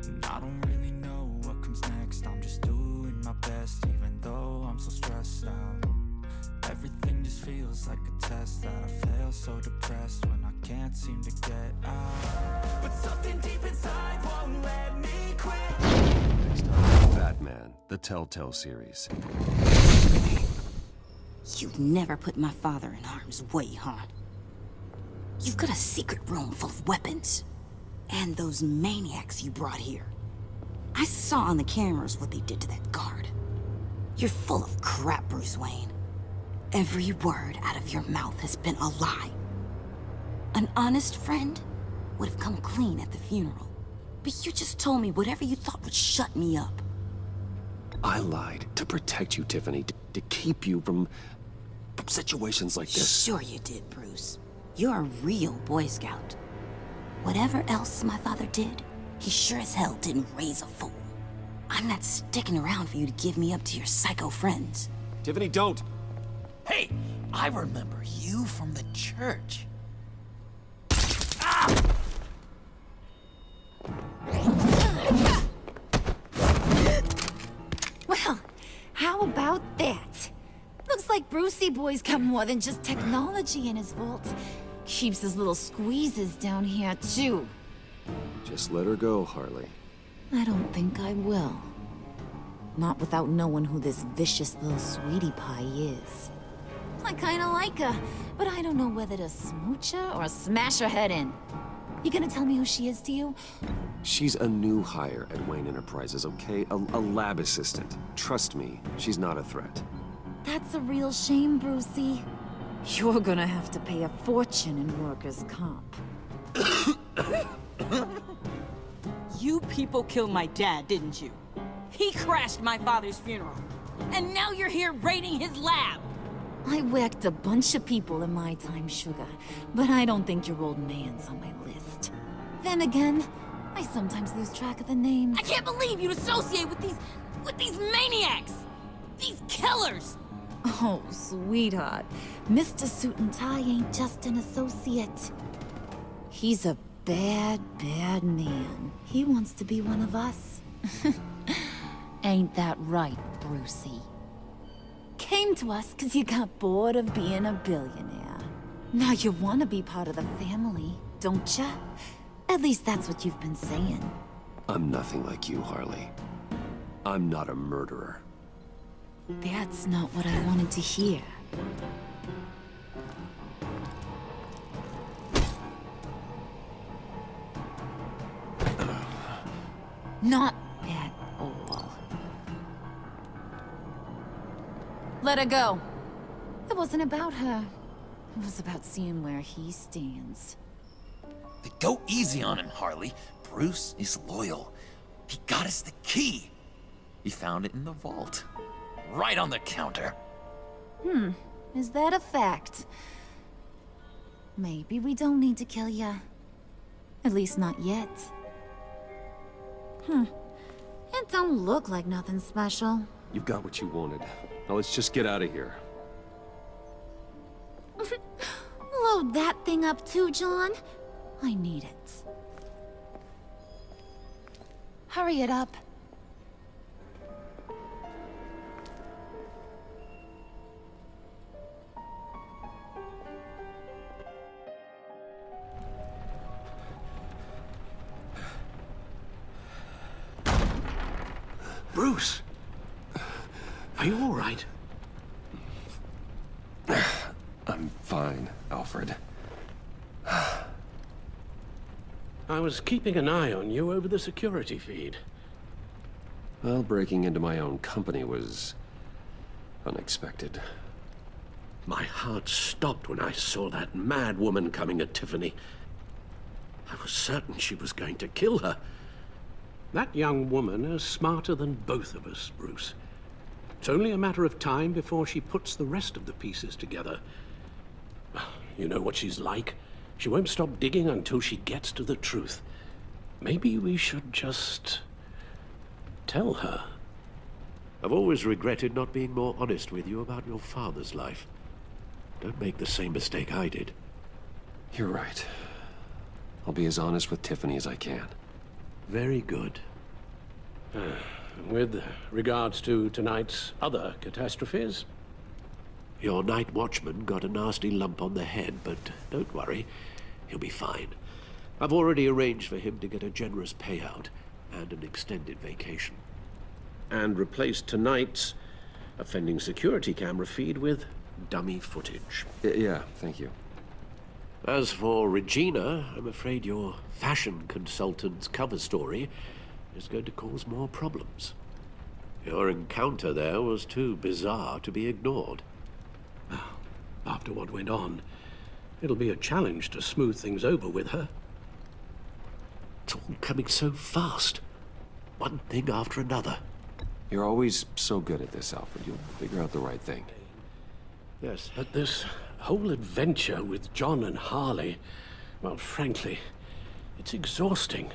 And I don't really know what comes next. I'm just doing my best, even though I'm so stressed out. Everything just feels like a test that I fail, so depressed when I can't seem to get out. But something deep inside won't let me quit. Next up, Batman, the Telltale series. You'd never put my father in harm's way, huh? You've got a secret room full of weapons. And those maniacs you brought here. I saw on the cameras what they did to that guard. You're full of crap, Bruce Wayne. Every word out of your mouth has been a lie. An honest friend would have come clean at the funeral. But you just told me whatever you thought would shut me up. I lied to protect you, Tiffany, to keep you from situations like this. Sure you did, Bruce. You're a real Boy Scout. Whatever else my father did, he sure as hell didn't raise a fool. I'm not sticking around for you to give me up to your psycho friends. Tiffany, don't! Hey, I remember you from the church. Well, how about that? Looks like Brucey Boy's got more than just technology in his vault. Keeps his little squeezes down here, too. Just let her go, Harley. I don't think I will. Not without knowing who this vicious little sweetie pie is. I kinda like her, but I don't know whether to smooch her or smash her head in. You gonna tell me who she is to you? She's a new hire at Wayne Enterprises, okay? A lab assistant. Trust me, she's not a threat. That's a real shame, Brucey. You're gonna have to pay a fortune in workers' comp. You people killed my dad, didn't you? He crashed my father's funeral. And now you're here raiding his lab! I whacked a bunch of people in my time, Sugar, but I don't think your old man's on my list. Then again, I sometimes lose track of the names. I can't believe you'd associate with these maniacs! These killers! Oh, sweetheart. Mr. Suit and Tie ain't just an associate. He's a bad, bad man. He wants to be one of us. Ain't that right, Brucey? Came to us because you got bored of being a billionaire. Now you want to be part of the family, don't ya? At least that's what you've been saying. I'm nothing like you, Harley. I'm not a murderer. That's not what I wanted to hear. Not at all. Let her go. It wasn't about her. It was about seeing where he stands. Go easy on him, Harley. Bruce is loyal. He got us the key. He found it in the vault. Right on the counter. Is that a fact? Maybe we don't need to kill ya. At least not yet. It don't look like nothing special. You've got what you wanted. Now let's just get out of here. Load that thing up too, John. I need it. Hurry it up. Bruce! Are you all right? I'm fine, Alfred. I was keeping an eye on you over the security feed. Well, breaking into my own company was unexpected. My heart stopped when I saw that mad woman coming at Tiffany. I was certain she was going to kill her. That young woman is smarter than both of us, Bruce. It's only a matter of time before she puts the rest of the pieces together. You know what she's like. She won't stop digging until she gets to the truth. Maybe we should just tell her. I've always regretted not being more honest with you about your father's life. Don't make the same mistake I did. You're right. I'll be as honest with Tiffany as I can. Very good. With regards to tonight's other catastrophes? Your night watchman got a nasty lump on the head, but don't worry, he'll be fine. I've already arranged for him to get a generous payout and an extended vacation. And replaced tonight's offending security camera feed with dummy footage. Yeah, thank you. As for Regina, I'm afraid your fashion consultant's cover story is going to cause more problems. Your encounter there was too bizarre to be ignored. After what went on, it'll be a challenge to smooth things over with her. It's all coming so fast. One thing after another. You're always so good at this, Alfred. You'll figure out the right thing. Yes, but this whole adventure with John and Harley, well, frankly, it's exhausting.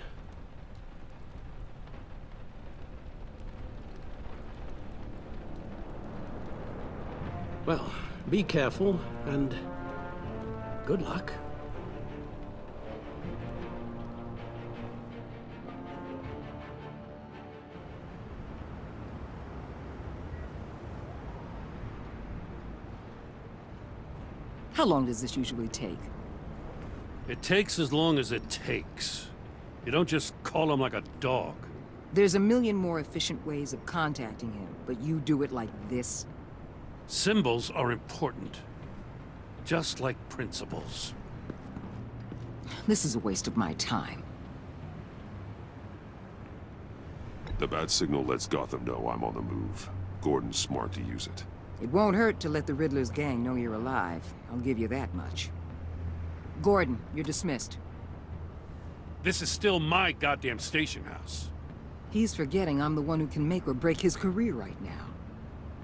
Well, be careful, and good luck. How long does this usually take? It takes as long as it takes. You don't just call him like a dog. There's a million more efficient ways of contacting him, but you do it like this? Symbols are important. Just like principles. This is a waste of my time. The bat signal lets Gotham know I'm on the move. Gordon's smart to use it. It won't hurt to let the Riddler's gang know you're alive. I'll give you that much. Gordon, you're dismissed. This is still my goddamn station house. He's forgetting I'm the one who can make or break his career right now.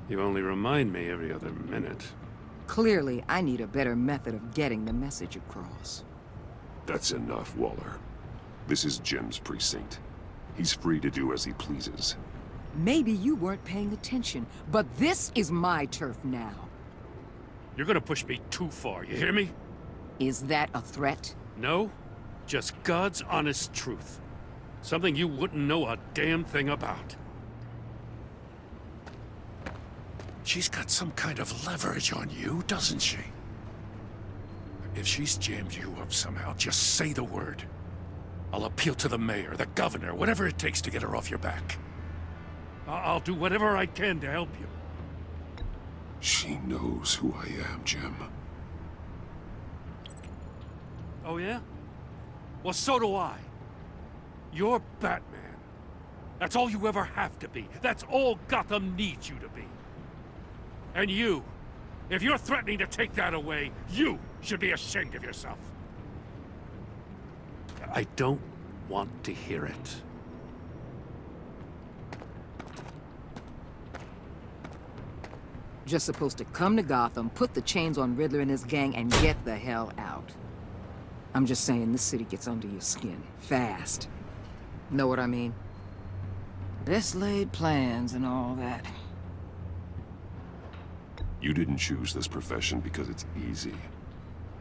You only remind me every other minute. Clearly, I need a better method of getting the message across. That's enough, Waller. This is Jim's precinct. He's free to do as he pleases. Maybe you weren't paying attention, but this is my turf now. You're gonna push me too far, you hear me? Is that a threat? No, just God's honest truth. Something you wouldn't know a damn thing about. She's got some kind of leverage on you, doesn't she? If she's jammed you up somehow, just say the word. I'll appeal to the mayor, the governor, whatever it takes to get her off your back. I'll do whatever I can to help you. She knows who I am, Jim. Oh yeah? Well, so do I. You're Batman. That's all you ever have to be. That's all Gotham needs you to be. And you, if you're threatening to take that away, you should be ashamed of yourself. I don't want to hear it. Just supposed to come to Gotham, put the chains on Riddler and his gang, and get the hell out. I'm just saying, this city gets under your skin. Fast. Know what I mean? Best laid plans and all that. You didn't choose this profession because it's easy.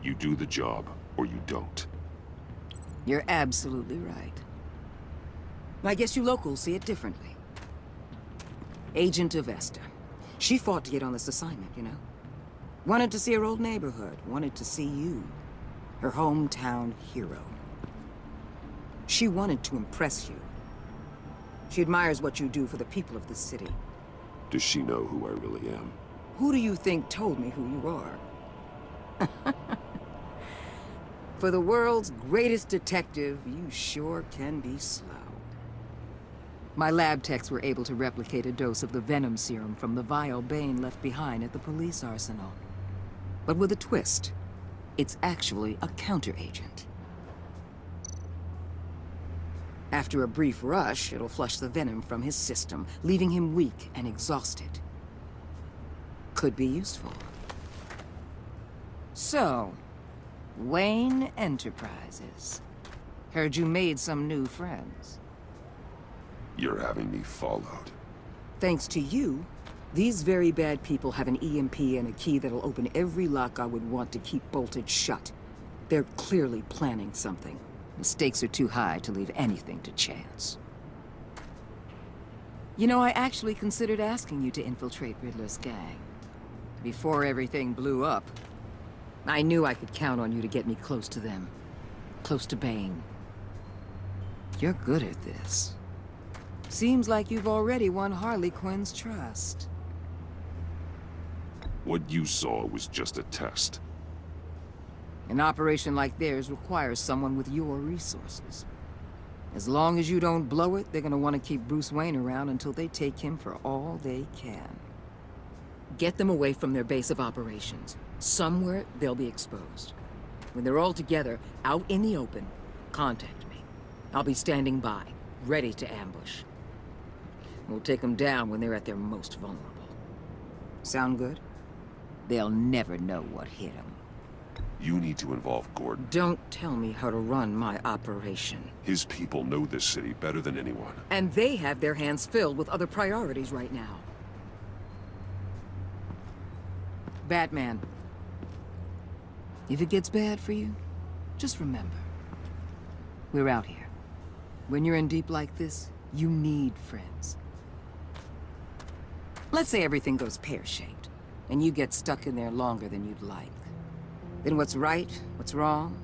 You do the job, or you don't. You're absolutely right. I guess you locals see it differently. Agent Avesta. She fought to get on this assignment, you know? Wanted to see her old neighborhood. Wanted to see you. Her hometown hero. She wanted to impress you. She admires what you do for the people of this city. Does she know who I really am? Who do you think told me who you are? For the world's greatest detective, you sure can be slow. My lab techs were able to replicate a dose of the venom serum from the vial Bane left behind at the police arsenal. But with a twist. It's actually a counteragent. After a brief rush, it'll flush the venom from his system, leaving him weak and exhausted. Could be useful. So, Wayne Enterprises. Heard you made some new friends. You're having me followed. Thanks to you, these very bad people have an EMP and a key that'll open every lock I would want to keep bolted shut. They're clearly planning something. The stakes are too high to leave anything to chance. You know, I actually considered asking you to infiltrate Riddler's gang. Before everything blew up, I knew I could count on you to get me close to them. Close to Bane. You're good at this. Seems like you've already won Harley Quinn's trust. What you saw was just a test. An operation like theirs requires someone with your resources. As long as you don't blow it, they're gonna want to keep Bruce Wayne around until they take him for all they can. Get them away from their base of operations. Somewhere they'll be exposed. When they're all together, out in the open, contact me. I'll be standing by, ready to ambush. We'll take them down when they're at their most vulnerable. Sound good? They'll never know what hit them. You need to involve Gordon. Don't tell me how to run my operation. His people know this city better than anyone. And they have their hands filled with other priorities right now. Batman. If it gets bad for you, just remember. We're out here. When you're in deep like this, you need friends. Let's say everything goes pear-shaped, and you get stuck in there longer than you'd like. Then what's right, what's wrong,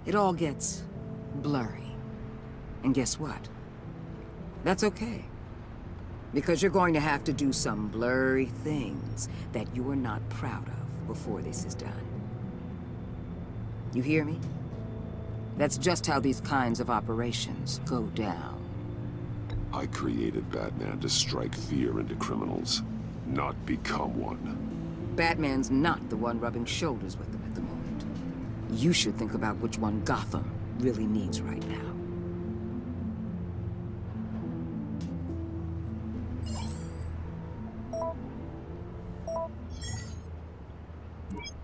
it all gets blurry. And guess what? That's okay. Because you're going to have to do some blurry things that you are not proud of before this is done. You hear me? That's just how these kinds of operations go down. I created Batman to strike fear into criminals, not become one. Batman's not the one rubbing shoulders with them at the moment. You should think about which one Gotham really needs right now.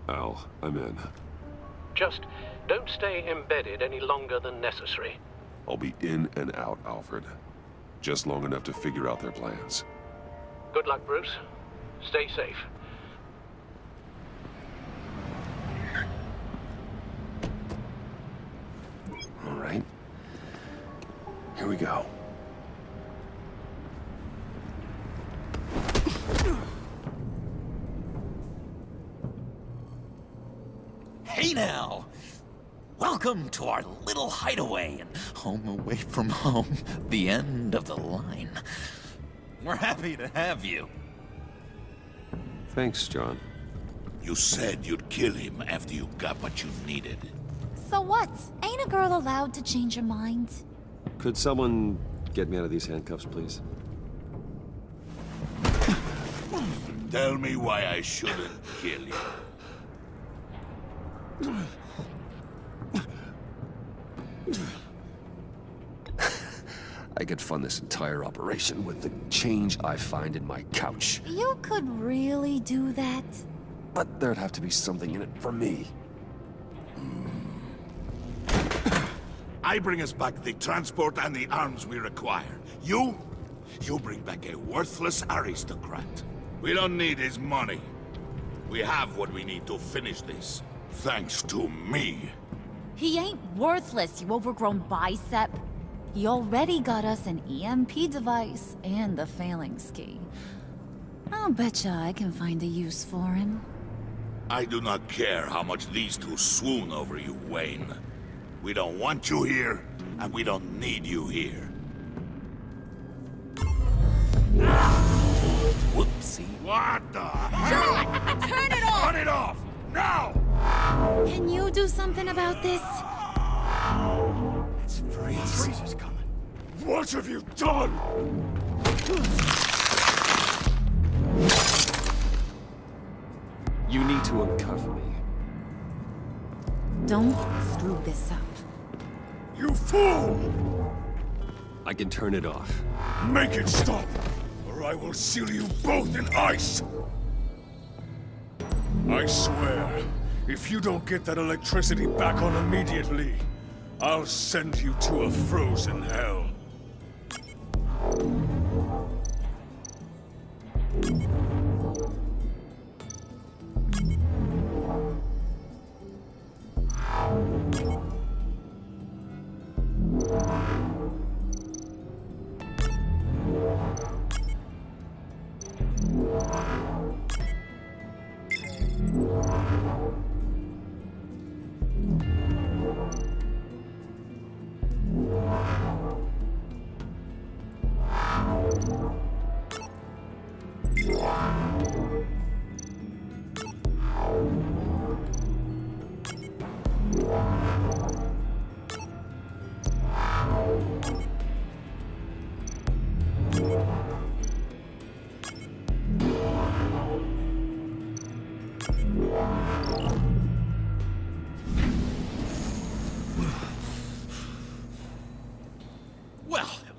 Al, I'm in. Just don't stay embedded any longer than necessary. I'll be in and out, Alfred. Just long enough to figure out their plans. Good luck, Bruce. Stay safe. All right. Here we go. Hey now! Welcome to our little hideaway and home away from home, the end of the line. We're happy to have you. Thanks, John. You said you'd kill him after you got what you needed. So what? Ain't a girl allowed to change her mind? Could someone get me out of these handcuffs, please? Tell me why I shouldn't kill you. I could fund this entire operation with the change I find in my couch. You could really do that? But there'd have to be something in it for me. I bring us back the transport and the arms we require. You bring back a worthless aristocrat. We don't need his money. We have what we need to finish this. Thanks to me. He ain't worthless, you overgrown bicep. He already got us an EMP device and the phalanx key. I'll betcha I can find a use for him. I do not care how much these two swoon over you, Wayne. We don't want you here, and we don't need you here. Whoopsie. What the Joe! Turn it off! Turn it off! Now! Can you do something about this? It's Freeze. Freeze is coming. What have you done? You need to uncuff me. Don't screw this up. You fool! I can turn it off. Make it stop, or I will seal you both in ice! I swear, if you don't get that electricity back on immediately, I'll send you to a frozen hell.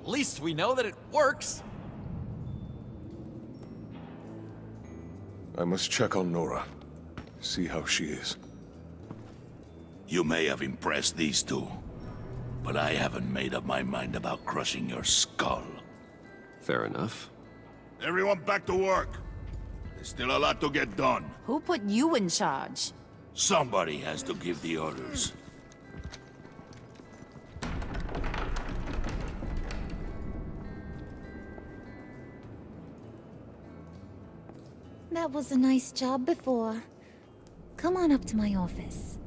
At least we know that it works. I must check on Nora. See how she is. You may have impressed these two, but I haven't made up my mind about crushing your skull. Fair enough. Everyone back to work. There's still a lot to get done. Who put you in charge? Somebody has to give the orders. That was a nice job before. Come on up to my office.